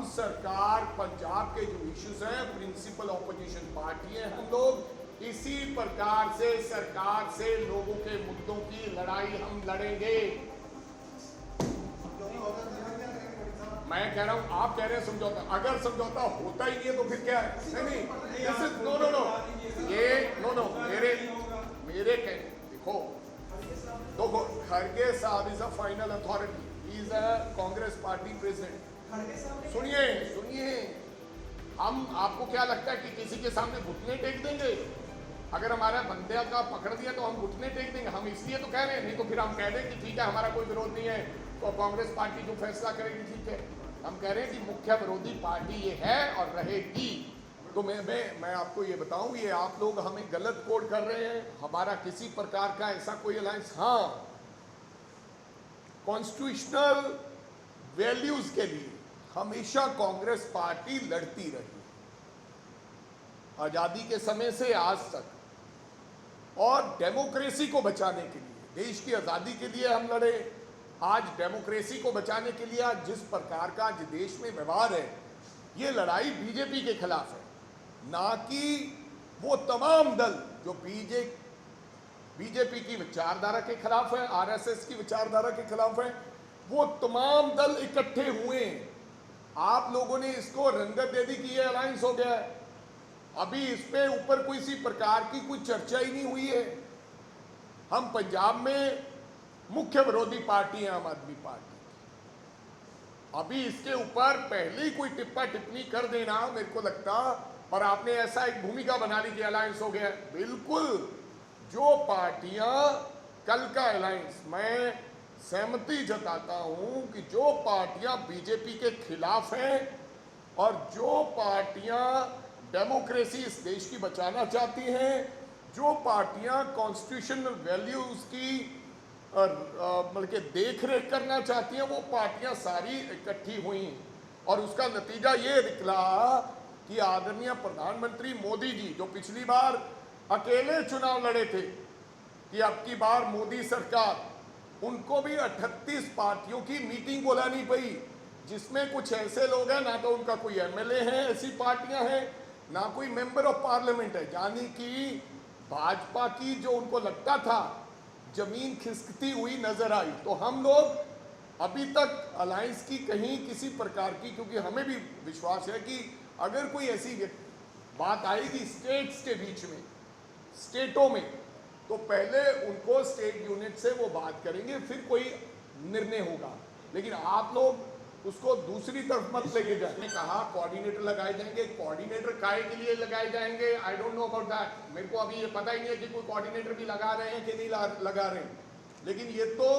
हम सरकार पंजाब के जो इश्यूज हैं, प्रिंसिपल ऑपोजिशन पार्टी है हम लोग, इसी प्रकार से सरकार से लोगों के मुद्दों की लड़ाई हम लड़ेंगे। मैं कह रहा हूं, आप कह रहे हैं समझौता, अगर समझौता होता ही नहीं है तो फिर क्या है? नहीं, नो ये नो मेरे देखो खड़गे साहब is a final authority, he is a Congress party president. सुनिए, हम आपको क्या लगता है कि किसी के सामने घुटने टेक देंगे? अगर हमारा बंदे का पकड़ दिया तो हम घुटने टेक देंगे? हम इसलिए तो कह रहे हैं, नहीं तो फिर हम कह दें कि ठीक है हमारा कोई विरोध नहीं है, तो कांग्रेस पार्टी जो फैसला करेगी ठीक है। हम कह रहे हैं कि मुख्य विरोधी पार्टी ये है और रहेगी। तो मैं आपको ये बताऊं, ये आप लोग हमें गलत कोड कर रहे हैं। हमारा किसी प्रकार का ऐसा कोई अलायंस, हाँ, कॉन्स्टिट्यूशनल वैल्यूज के लिए हमेशा कांग्रेस पार्टी लड़ती रही, आजादी के समय से आज तक, और डेमोक्रेसी को बचाने के लिए, देश की आजादी के लिए हम लड़े। आज डेमोक्रेसी को बचाने के लिए आज जिस प्रकार का आज देश में व्यवहार है, ये लड़ाई बीजेपी के खिलाफ है, ना कि वो तमाम दल जो बीजेपी की विचारधारा के खिलाफ है, आरएसएस की विचारधारा के खिलाफ है। वो तमाम दल इकट्ठे हुए हैं। आप लोगों ने इसको रंगत दे दी कि ये अलायंस हो गया है। अभी इस पे ऊपर कोई सी प्रकार की कोई चर्चा ही नहीं हुई है। हम पंजाब में मुख्य विरोधी पार्टी है आम आदमी पार्टी, अभी इसके ऊपर पहले ही कोई टिप्पा टिप्पणी कर देना मेरे को लगता, और आपने ऐसा एक भूमिका बना ली कि अलायंस हो गया। बिल्कुल, जो पार्टियां कल का अलायंस, मैं सहमति जताता हूं कि जो पार्टियां बीजेपी के खिलाफ हैं और जो पार्टियां डेमोक्रेसी इस देश की बचाना चाहती हैं, जो पार्टियां कॉन्स्टिट्यूशनल वैल्यूज की बल्कि देख रेख करना चाहती हैं, वो पार्टियां सारी इकट्ठी हुई और उसका नतीजा ये निकला कि आदरणीय प्रधानमंत्री मोदी जी, जो पिछली बार अकेले चुनाव लड़े थे, कि अब की बार मोदी सरकार, उनको भी 38 पार्टियों की मीटिंग बुलानी पड़ी, जिसमें कुछ ऐसे लोग हैं, ना तो उनका कोई एमएलए है, ऐसी पार्टियां हैं, ना कोई मेंबर ऑफ पार्लियामेंट है, यानी कि भाजपा की जो उनको लगता था जमीन खिसकती हुई नजर आई। तो हम लोग अभी तक अलायंस की कहीं किसी प्रकार की, क्योंकि हमें भी विश्वास है कि अगर कोई ऐसी बात आएगी स्टेट्स के बीच में, स्टेटों में, तो पहले उनको स्टेट यूनिट से वो बात करेंगे, फिर कोई निर्णय होगा। लेकिन आप लोग उसको दूसरी तरफ मत लेके जाए। कहा कोऑर्डिनेटर लगाए जाएंगे, कोऑर्डिनेटर काय के लिए लगाए जाएंगे, I don't know about that. मेरे को अभी ये पता ही नहीं है कि कोई कोऑर्डिनेटर भी लगा रहे हैं कि नहीं लगा रहे हैं, लेकिन ये तो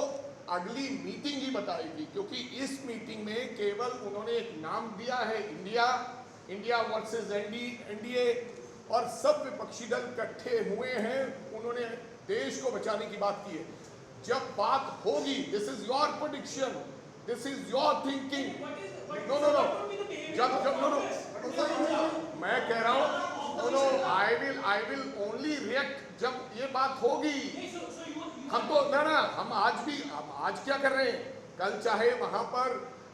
अगली मीटिंग ही बताएगी, क्योंकि इस मीटिंग में केवल उन्होंने एक नाम दिया है, इंडिया वर्सेस एनडीए, और सब विपक्षी दल इकट्ठे हुए हैं, उन्होंने देश को बचाने की बात की है। जब बात होगी, this is your prediction, this is your thinking, no मैं कह रहा हूं, आई विल ओनली रिएक्ट जब ये बात होगी। हम तो ना हम आज क्या कर रहे हैं, कल चाहे वहां पर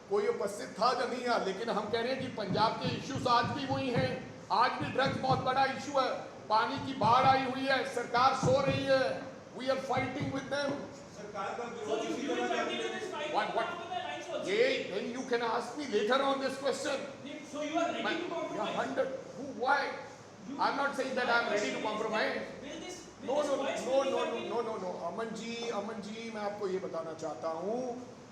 कोई उपस्थित था या नहीं है, लेकिन हम कह रहे हैं कि पंजाब के इश्यूज आज भी वही हैं। आज भी ड्रग्स बहुत बड़ा इशू है, पानी की बाढ़ आई हुई है, सरकार सो रही है, we are fighting with them. Then you can ask me later on this question. So you are ready to compromise? Why? I'm not saying that I'm ready to compromise. No. Aman ji, मैं आपको ये बताना चाहता हूँ,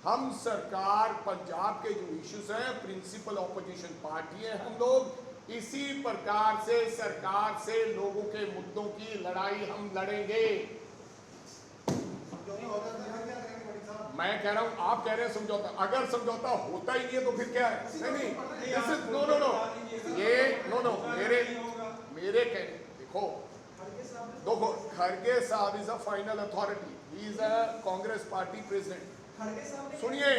हम सरकार पंजाब के जो इश्यूज हैं, प्रिंसिपल ऑपोजिशन पार्टी है हम लोग, इसी प्रकार से सरकार से लोगों के मुद्दों की लड़ाई हम लड़ेंगे। मैं कह रहा हूं, आप कह रहे हैं समझौता, अगर समझौता होता ही नहीं है तो फिर क्या है? नहीं, मेरे कहने, देखो खड़गे साहब is a final authority, he is a Congress party president. सुनिए,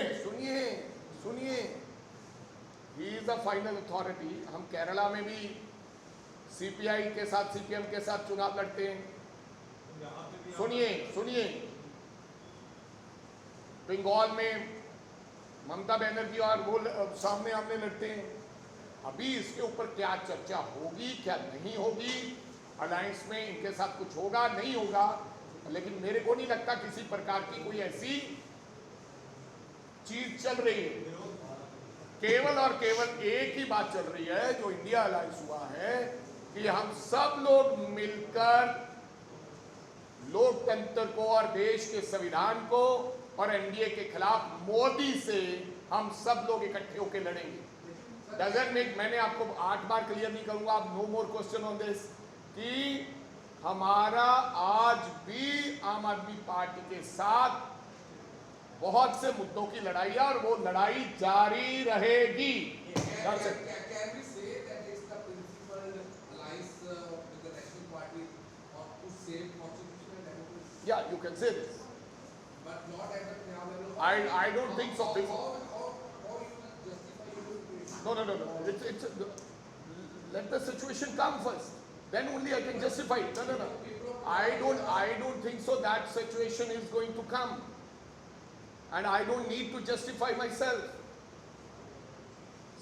he is a final authority. हम केरला में भी सीपीआई के साथ, सीपीएम के साथ चुनाव लड़ते हैं। सुनिए, बंगाल में ममता बनर्जी और वो सामने आमने लड़ते हैं। अभी इसके ऊपर क्या चर्चा होगी क्या नहीं होगी, अलायंस में इनके साथ कुछ होगा नहीं होगा, लेकिन मेरे को नहीं लगता किसी प्रकार की कोई ऐसी चीज चल रही है। केवल और केवल एक ही बात चल रही है जो इंडिया अलायंस हुआ है कि हम सब लोग मिलकर लोकतंत्र को और देश के संविधान को और एनडीए के खिलाफ मोदी से हम सब लोग इकट्ठे होकर लड़ेंगे। डजंट मेक, मैंने आपको 8 बार क्लियर नहीं करूंगा, आप no more question on this, कि हमारा आज भी आम आदमी पार्टी के साथ बहुत से मुद्दों की लड़ाई है और वो लड़ाई जारी रहेगी। Can we say that it's the principal alliance with the national party to save constitution and democracy? Yeah, you can say this. But not at the level. I don't think so. How you will justify your situation? No. Let the situation come first. Then only I can justify it. No. I don't think so. That situation is going to come, and I don't need to justify myself.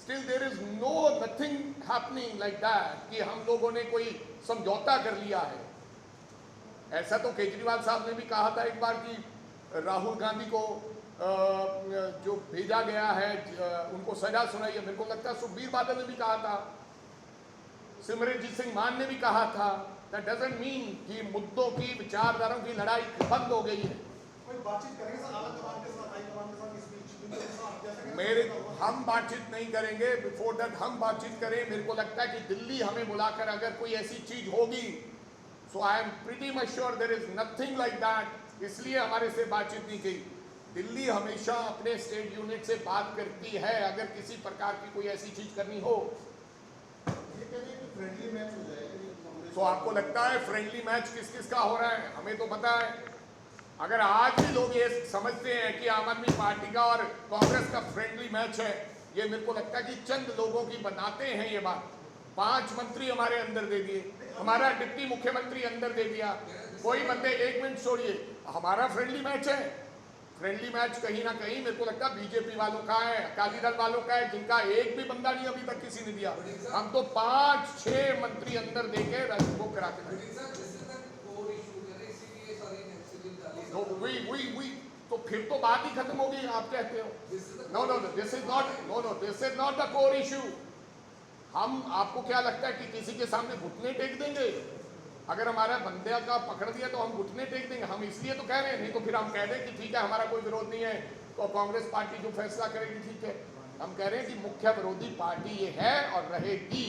Still, there is nothing happening like that कि हम लोगों ने कोई समझौता कर लिया है। ऐसा तो केजरीवाल साहब ने भी कहा था एक बार कि राहुल गांधी को जो भेजा गया है उनको सजा सुनाई है। मेरे को लगता है सुखबीर बादल ने भी कहा था, सिमरनजीत सिंह मान ने भी कहा था। दैट डजंट मीन कि मुद्दों की विचारधाराओं की लड़ाई बंद हो गई है। कोई बातचीत करेंगे सर आला कमान के साथ, हाई कमान के साथ इस बीच? मेरे हम बातचीत नहीं करेंगे, बिफोर दैट हम बातचीत करें। मेरे को लगता है कि दिल्ली हमें बुलाकर अगर कोई ऐसी चीज होगी, so I am pretty much sure there is nothing like that, इसलिए हमारे से बातचीत नहीं की। दिल्ली हमेशा अपने स्टेट यूनिट से बात करती है अगर किसी प्रकार की कोई ऐसी चीज करनी हो। फ्रेंडली मैच हो जाएगा। तो आपको लगता है फ्रेंडली मैच किस किस का हो रहा है? हमें तो पता है। अगर आज भी लोग ये समझते हैं कि आम आदमी पार्टी का और कांग्रेस का फ्रेंडली मैच है, ये मेरे को लगता है कि चंद लोगों की बनाते हैं ये बात। 5 मंत्री हमारे अंदर दे दिए, हमारा डिप्टी मुख्यमंत्री अंदर दे दिया, कोई बंदे, 1 मिनट छोड़िए, हमारा फ्रेंडली मैच है। फ्रेंडली मैच कहीं ना कहीं मेरे को लगता है बीजेपी वालों का है, अकाली दल वालों का है, जिनका एक भी बंदा नहीं अभी तक किसी ने दिया। हम तो 5-6 मंत्री अंदर देके वो कराते हैं। तो फिर तो बात ही खत्म होगी। आप कहते हो no, this is not the core issue. हम, आपको क्या लगता है कि किसी के सामने घुटने टेक देंगे? अगर हमारा बंदे का पकड़ दिया तो हम घुटने टेक देंगे? हम इसलिए तो कह रहे हैं, नहीं तो फिर हम कह दें कि ठीक है हमारा कोई विरोध नहीं है, तो कांग्रेस पार्टी जो फैसला करेगी ठीक है। हम कह रहे हैं कि मुख्य विरोधी पार्टी ये है और रहेगी।